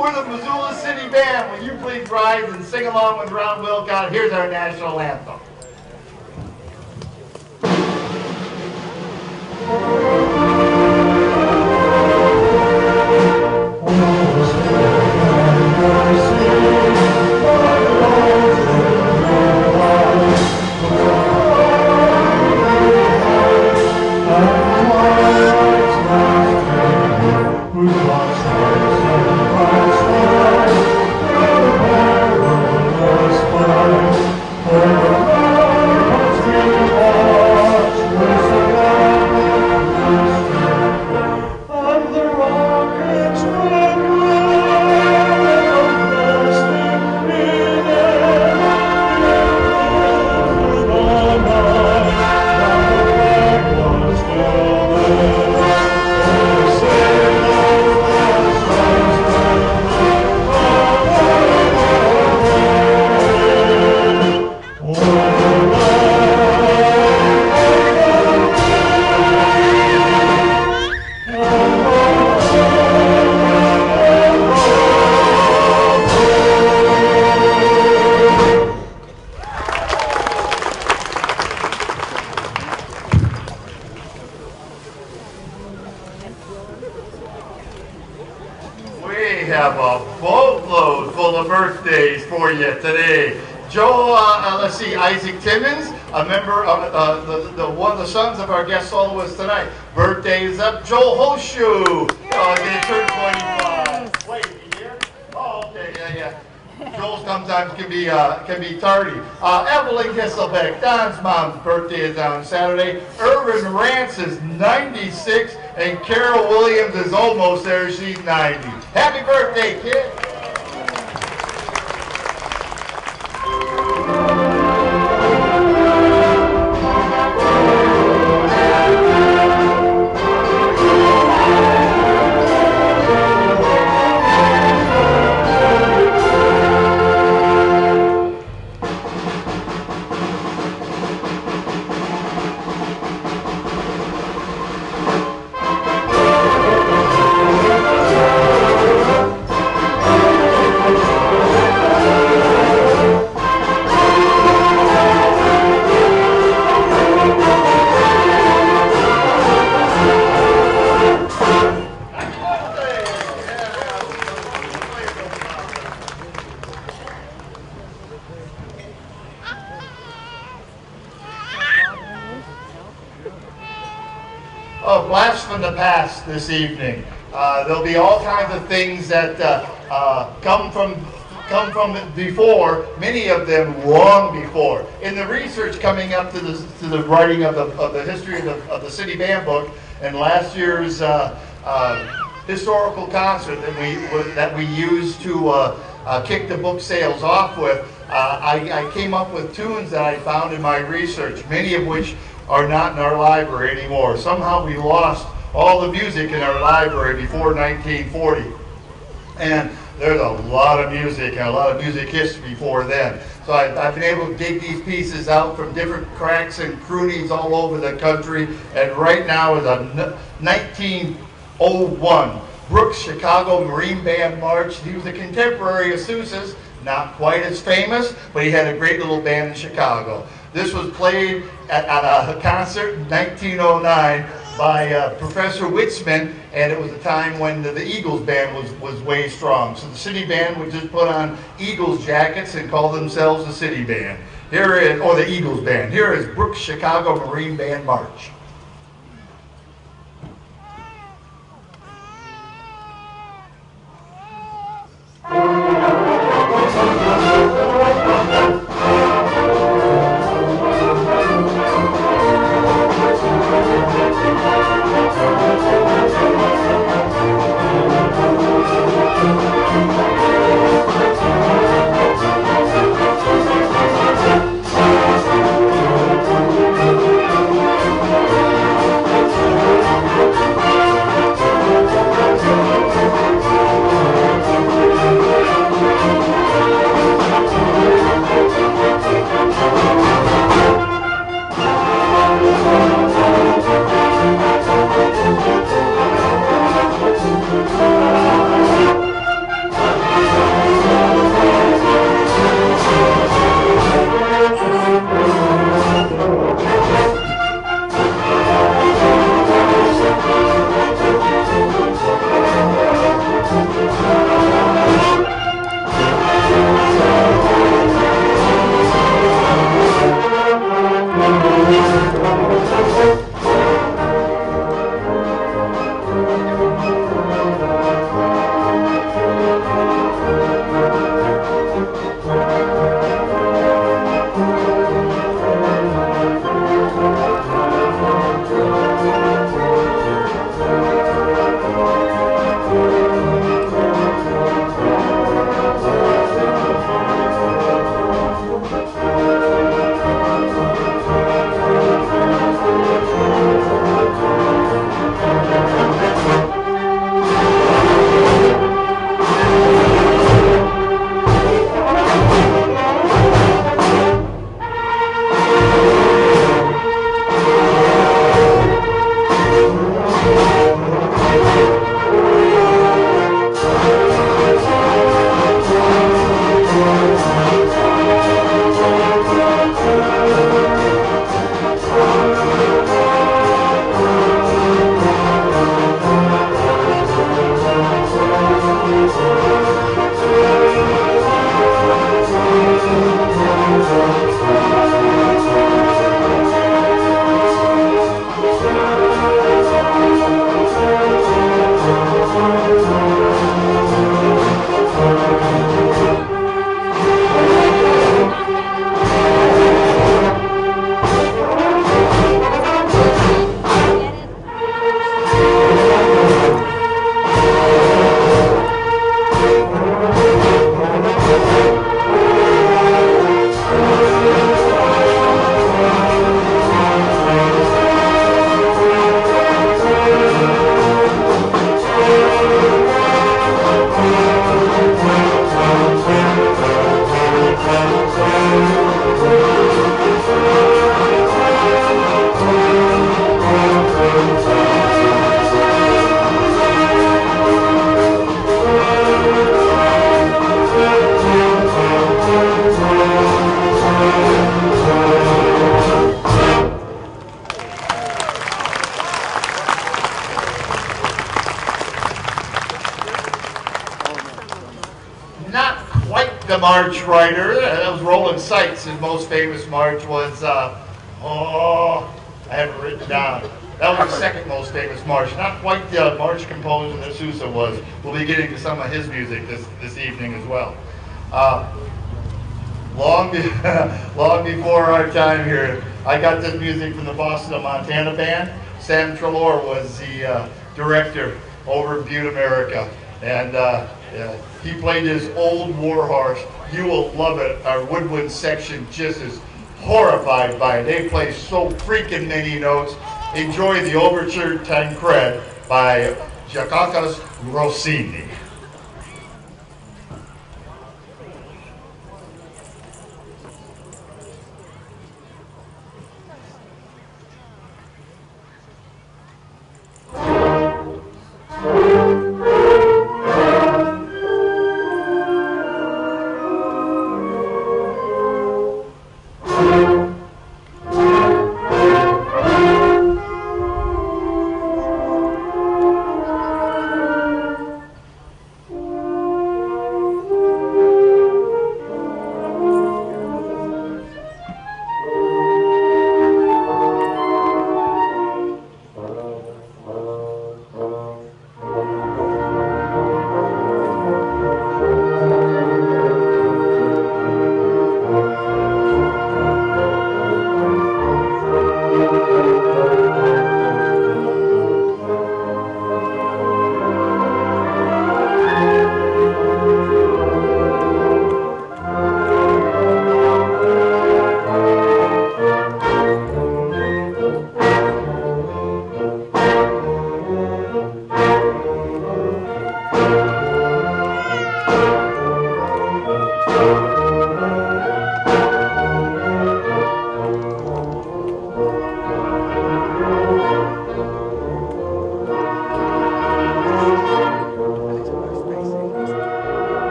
We're the Missoula City Band. Will you please rise and sing along with Ron Wilcott? Here's our national anthem. Have a boatload full of birthdays for you today. Joe, let's see, Isaac Timmons, a member of one of the sons of our guest soloist tonight. Birthday is up. Joel Horseshoe, they turned 25. Wait, you here? Oh, okay, yeah. Joel sometimes can be tardy. Evelyn Kesselbeck, Don's mom's birthday is on Saturday. Irvin Rance is 96, and Carol Williams is almost there. She's 90. Happy birthday, kid! Oh, blast from the past this evening. There'll be all kinds of things that come from before, many of them long before. In the research coming up to the writing of the history of the City Band book and last year's historical concert that we used to kick the book sales off with, I came up with tunes that I found in my research, many of which are not in our library anymore. Somehow we lost all the music in our library before 1940. And there's a lot of music and a lot of music history before then. So I've been able to dig these pieces out from different cracks and croonings all over the country. And right now is a 1901 Brooks Chicago Marine Band March. He was a contemporary of Sousa's, not quite as famous, but he had a great little band in Chicago. This was played at a concert in 1909 by Professor Witzman, and it was a time when the Eagles band was way strong. So the City Band would just put on Eagles jackets and call themselves the City Band. Here is, or the Eagles Band. Here is Brooks Chicago Marine Band March. Not quite the march writer. That was Roland Sykes. His most famous march was, I have it written down. That was the second most famous march. Not quite the march composer that Sousa was. We'll be getting to some of his music this evening as well. Long before our time here, I got this music from the Boston, Montana band. Sam Trelaw was the director over in Butte, America. And he played his old war horse. You will love it. Our woodwind section just is horrified by it. They play so freaking many notes. Enjoy the Overture Tancred by Giacomo Rossini.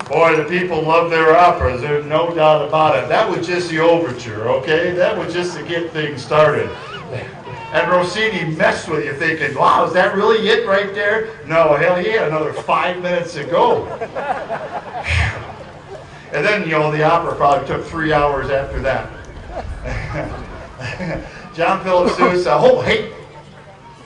Boy, the people love their operas. There's no doubt about it. That was just the overture, okay? That was just to get things started. And Rossini messed with you thinking, wow, is that really it right there? No, hell yeah, another 5 minutes to go. And then, you know, the opera probably took 3 hours after that. John Philip Sousa, oh, hey,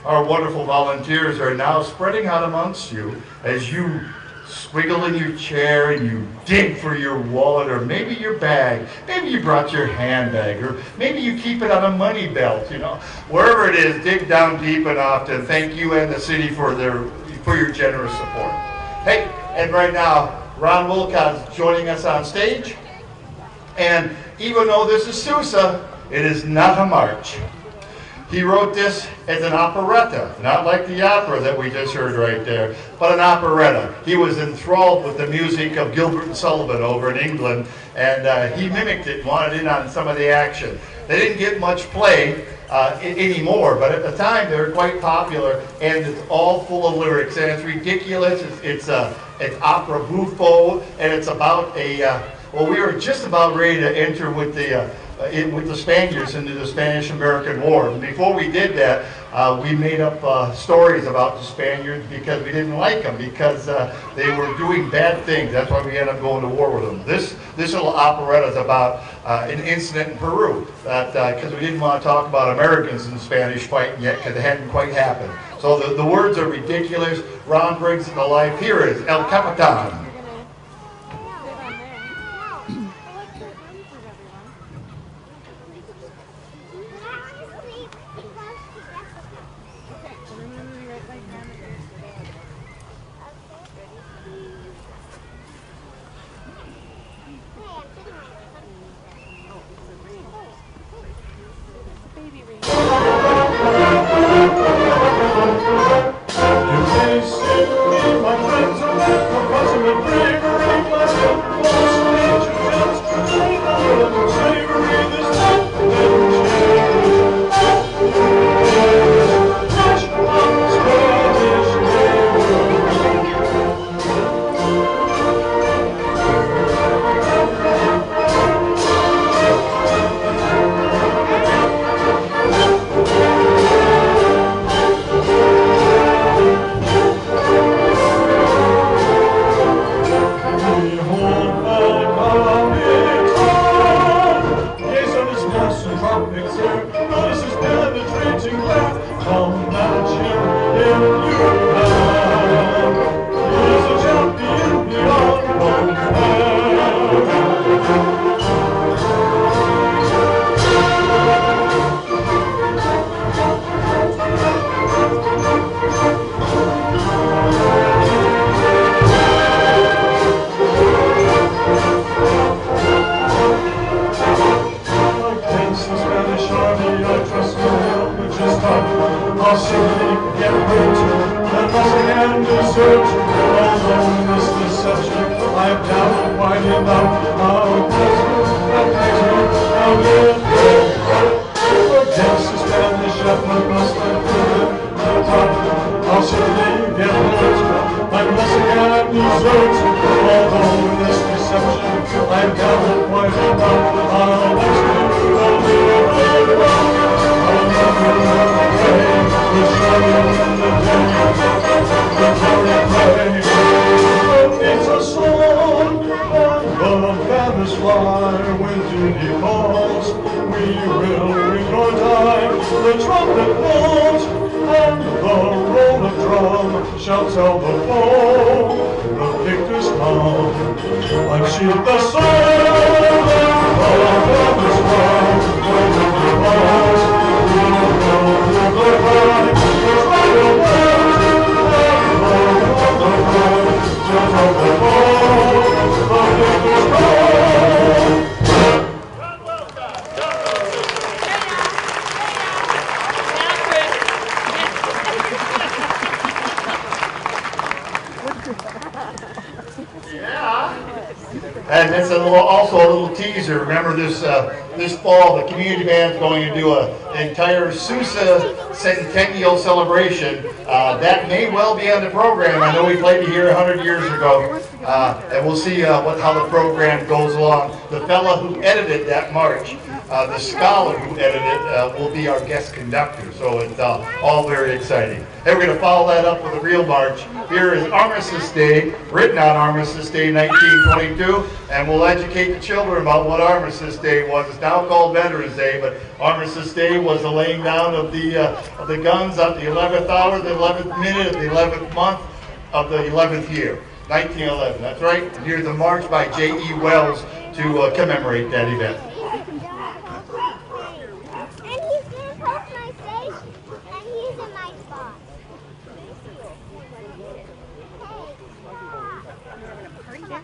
our wonderful volunteers are now spreading out amongst you as you squiggle in your chair and you dig for your wallet or maybe your bag. Maybe you brought your handbag or maybe you keep it on a money belt, you know. Wherever it is, dig down deep enough to thank you and the city for your generous support. Hey, and right now, Ron Wilcott's joining us on stage. And even though this is Sousa, it is not a march. He wrote this as an operetta, not like the opera that we just heard right there, but an operetta. He was enthralled with the music of Gilbert and Sullivan over in England, and he mimicked it, wanted in on some of the action. They didn't get much play anymore, but at the time they were quite popular, and it's all full of lyrics, and it's ridiculous. It's opera buffo, and it's about well, we were just about ready to enter with the Spaniards into the Spanish-American War. And before we did that, we made up stories about the Spaniards because we didn't like them, because they were doing bad things. That's why we ended up going to war with them. This little operetta is about an incident in Peru, because we didn't want to talk about Americans in Spanish fighting yet, because it hadn't quite happened. So the words are ridiculous. Ron brings it to life. Here is El Capitan. And it's also a little teaser. Remember this fall, the community band's going to do an entire Sousa Centennial celebration. That may well be on the program. I know we played it here 100 years ago, and we'll see how the program goes along. The fella who edited that march, the scholar who edited it, will be our guest conductor. So it's all very exciting. And we're going to follow that up with a real march. Here is Armistice Day, written on Armistice Day 1922, and we'll educate the children about what Armistice Day was. It's now called Veterans Day, but Armistice Day was the laying down of the guns at the 11th hour, the 11th minute of the 11th month of the 11th year, 1911. That's right. And here's a march by J.E. Wells to commemorate that event. Yeah.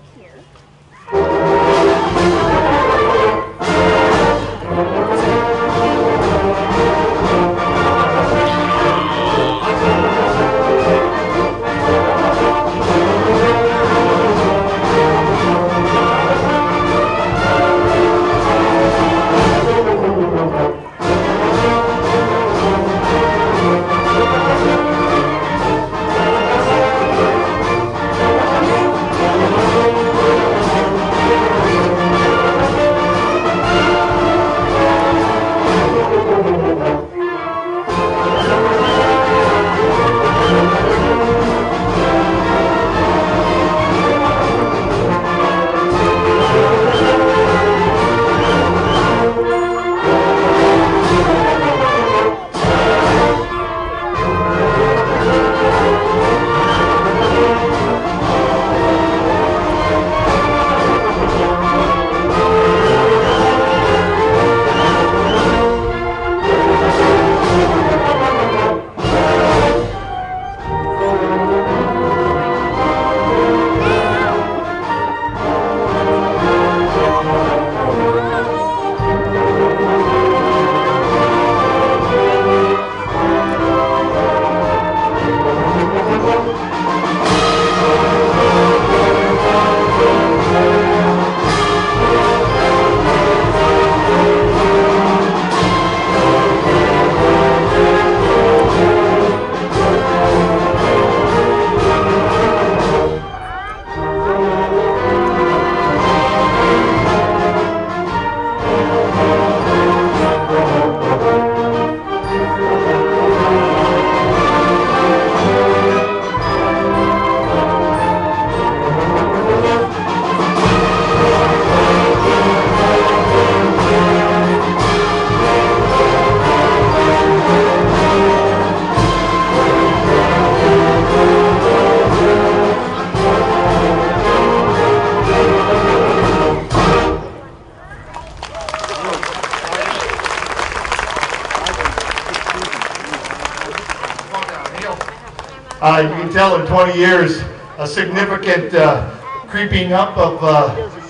You can tell in 20 years a significant creeping up of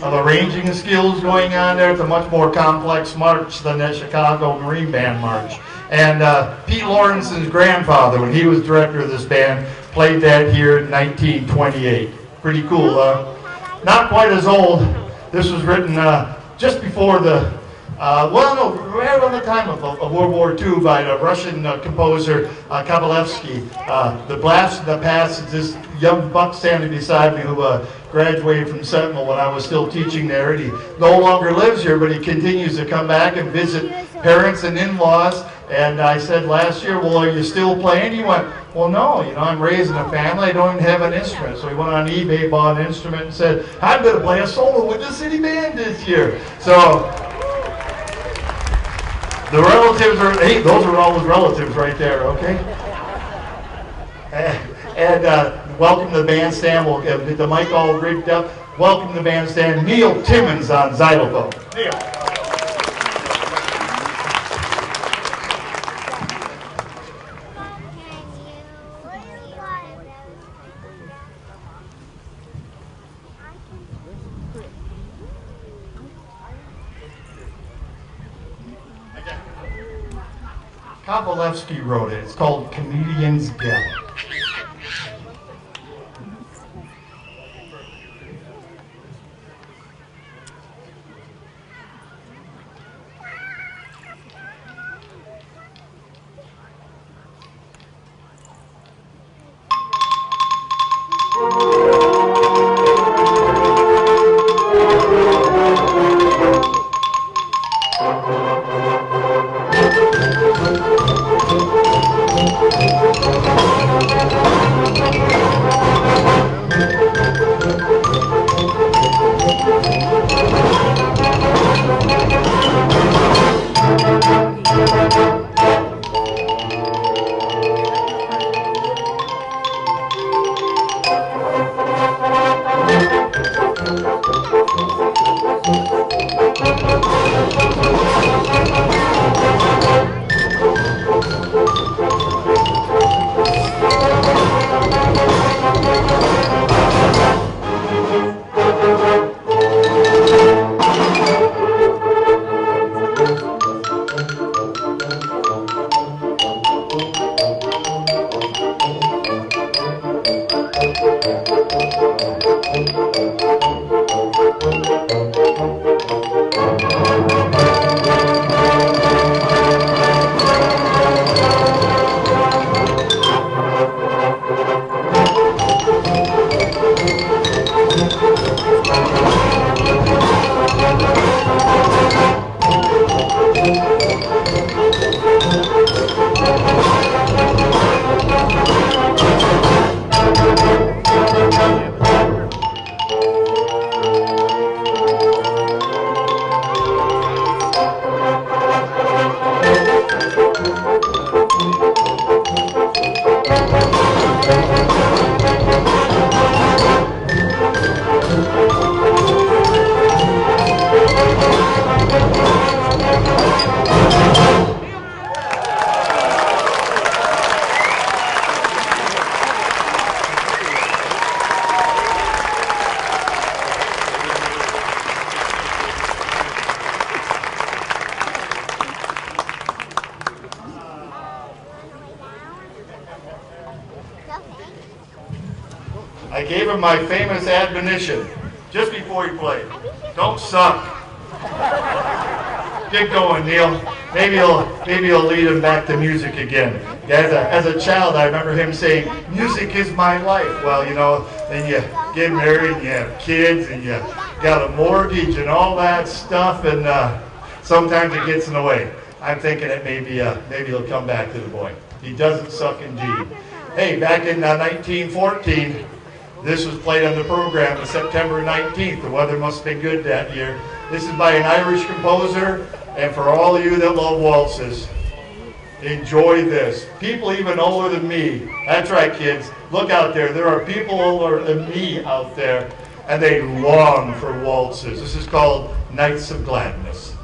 arranging skills going on there. It's a much more complex march than the Chicago Marine Band March. And Pete Lawrence's grandfather, when he was director of this band, played that here in 1928. Pretty cool, not quite as old. This was written just before the, right around the time of World War II by the Russian composer Kabalevsky. The Blast of the Past is this young buck standing beside me who graduated from Sentinel when I was still teaching there. And he no longer lives here, but he continues to come back and visit parents and in-laws. And I said last year, well, are you still playing? He went, well, no, I'm raising a family. I don't even have an instrument. So he went on eBay, bought an instrument, and said, I'm going to play a solo with the city band this year. So the relatives are, hey, those are all his relatives right there, okay? And welcome to the bandstand. We'll get the mic all rigged up. Welcome to the bandstand, Neil Timmons on xylophone. Neil. Kabalevsky wrote it. It's called Comedian's Gallop. I gave him my famous admonition just before he played. Don't suck. Get going, Neil. Maybe he'll lead him back to music again. As a child, I remember him saying, music is my life. Well, then you get married and you have kids and you got a mortgage and all that stuff, and sometimes it gets in the way. I'm thinking that maybe he'll come back to the boy. He doesn't suck indeed. Hey, back in 1914, this was played on the program on September 19th. The weather must have been good that year. This is by an Irish composer, and for all of you that love waltzes, enjoy this. People even older than me. That's right, kids. Look out there. There are people older than me out there, and they long for waltzes. This is called Nights of Gladness.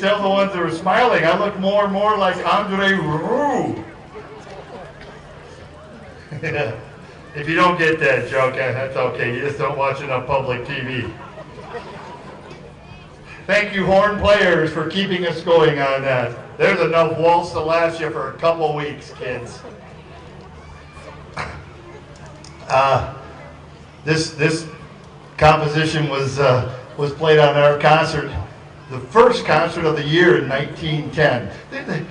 tell the ones that were smiling, I looked more and more like Andre Roux. If you don't get that joke, that's okay. You just don't watch enough public TV. Thank you, horn players, for keeping us going on that. There's enough waltz to last you for a couple weeks, kids. This composition was played on our concert, the first concert of the year in 1910.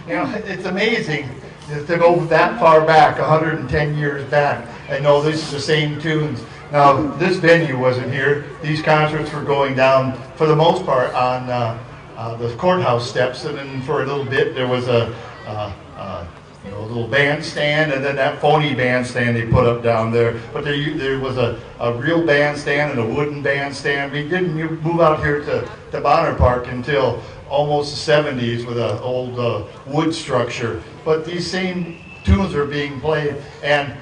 You know, it's amazing to go that far back, 110 years back, and know this is the same tunes. Now, this venue wasn't here. These concerts were going down, for the most part, on the courthouse steps, and then for a little bit there was a little bandstand, and then that phony bandstand they put up down there. But there was a real bandstand and a wooden bandstand. We didn't move out here to Bonner Park until almost the 70s with an old wood structure. But these same tunes are being played, and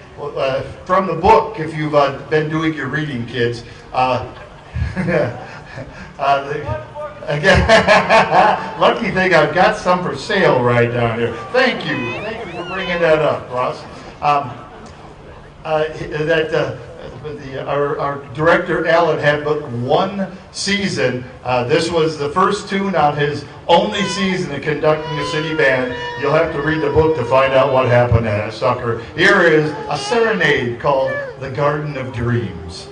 from the book, if you've been doing your reading, kids, again, lucky thing I've got some for sale right down here. Thank you for bringing that up, Ross. Our director Alan had but one season. This was the first tune on his only season of conducting a city band. You'll have to read the book to find out what happened to that sucker. Here is a serenade called "The Garden of Dreams."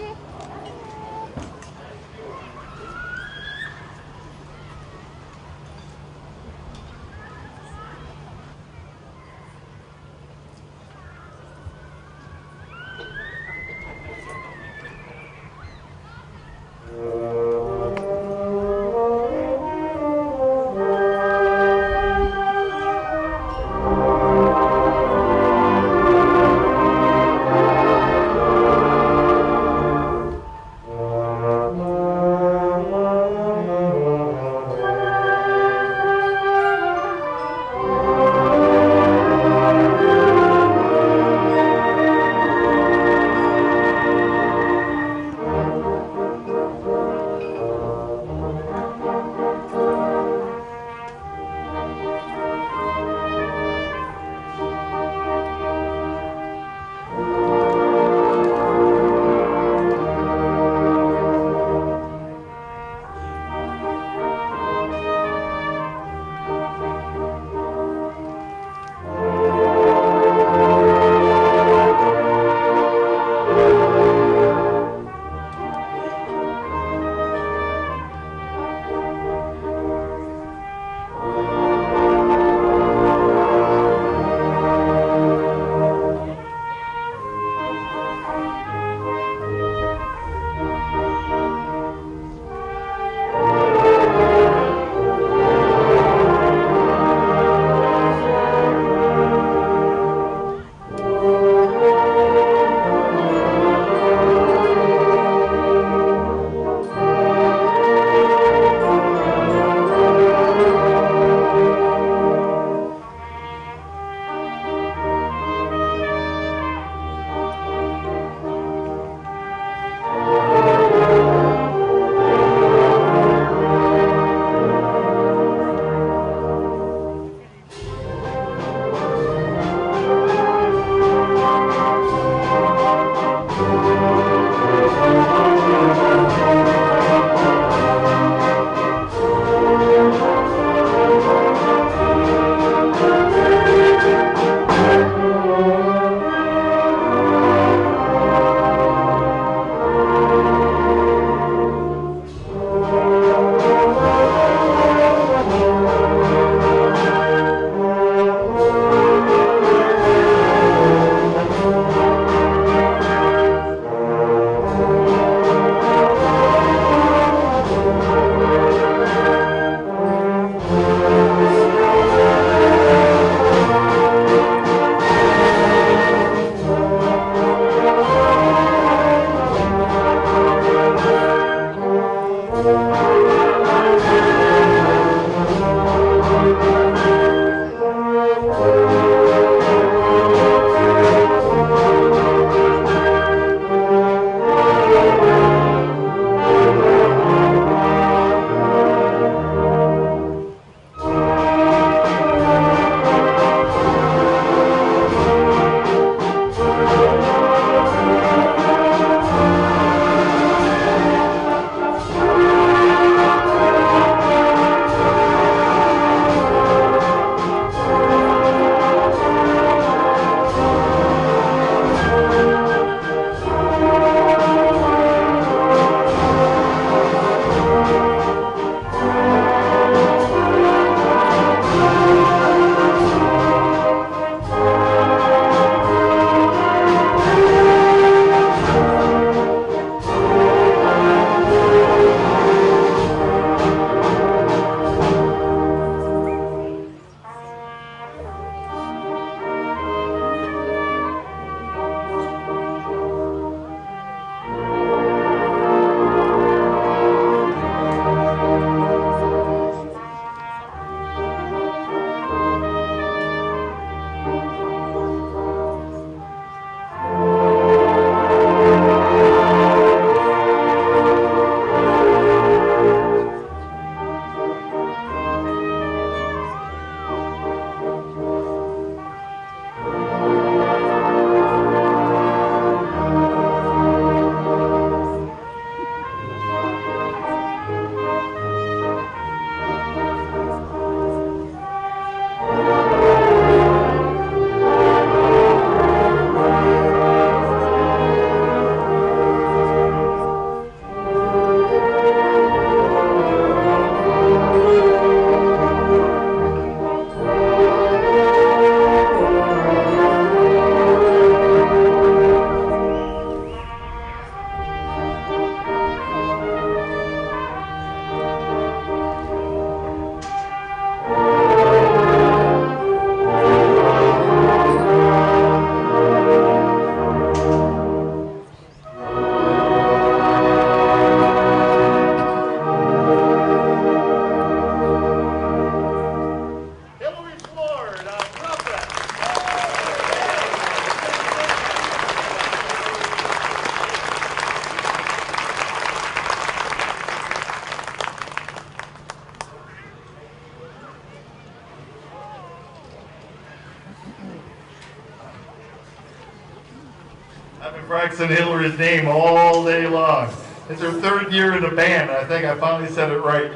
I've been practicing Hillary's name all day long. It's her third year in the band. I think I finally said it right.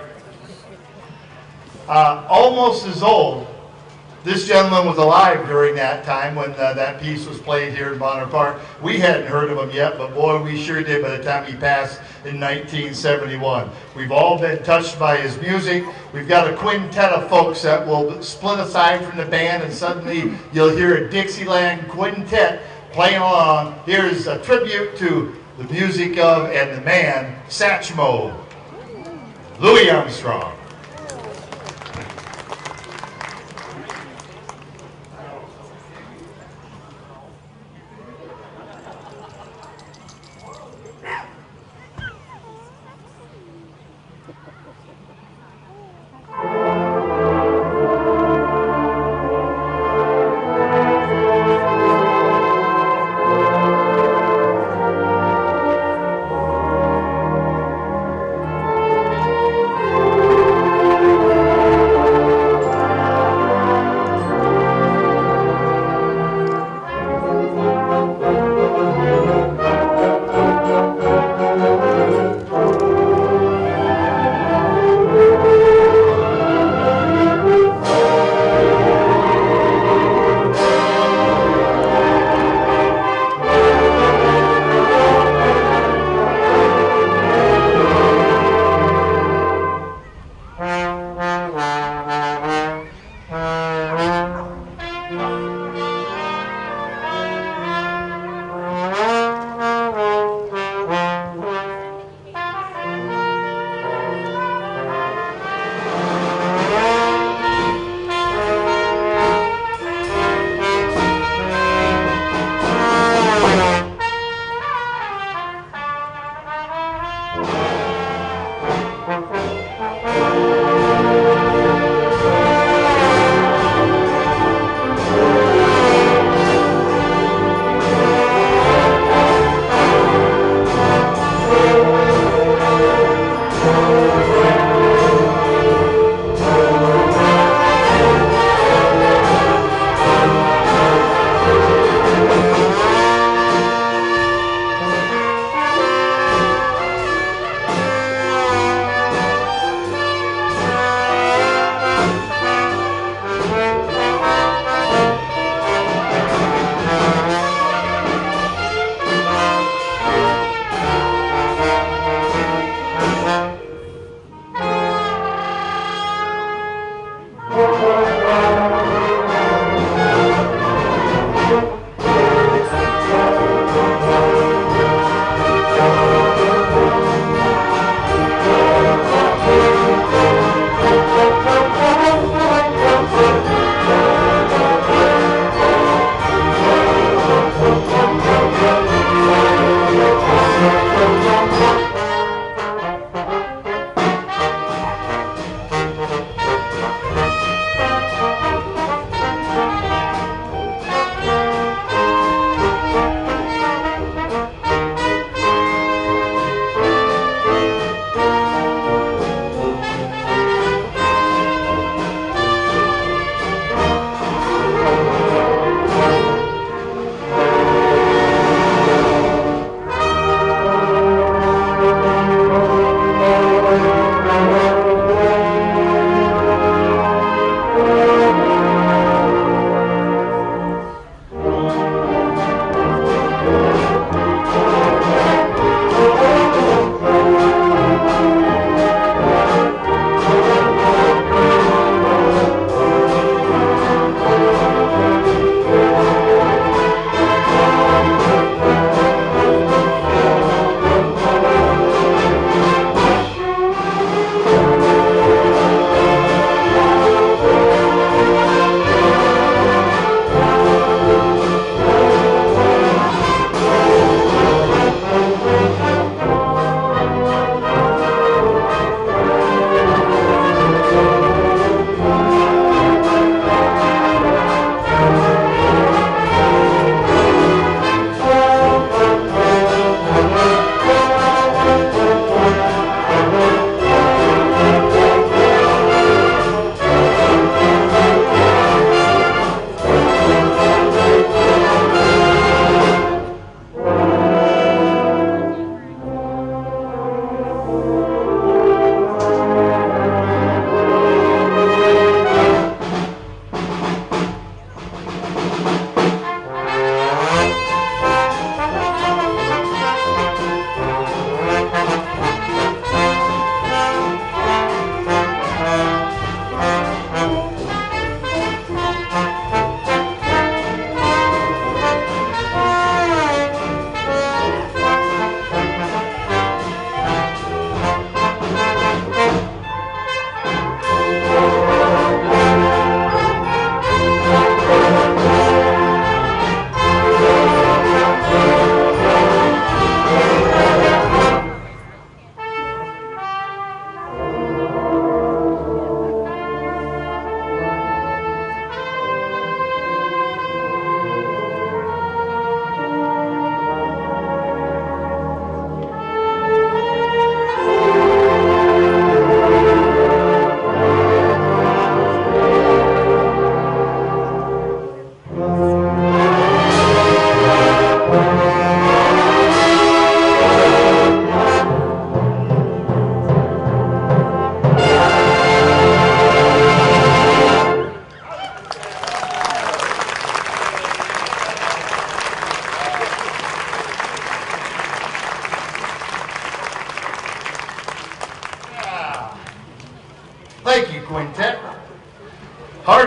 Almost as old. This gentleman was alive during that time when that piece was played here in Bonner Park. We hadn't heard of him yet, but boy, we sure did by the time he passed in 1971. We've all been touched by his music. We've got a quintet of folks that will split aside from the band, and suddenly you'll hear a Dixieland quintet playing along. Here's a tribute to the music of and the man, Satchmo, Louis Armstrong.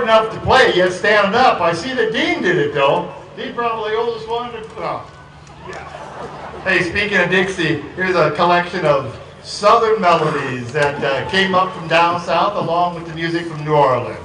smart enough to play yet standing up. I see that Dean did it though. Dean probably the oldest one. Hey, speaking of Dixie, here's a collection of Southern melodies that came up from down south along with the music from New Orleans.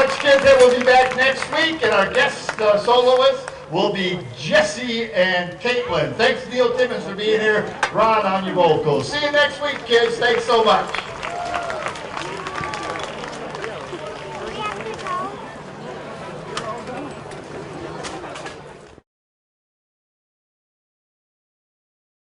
much, kids. And we'll be back next week, and our guest soloists will be Jesse and Caitlin. Thanks, Neil Timmons, for being here. Ron on your vocals. See you next week, kids. Thanks so much.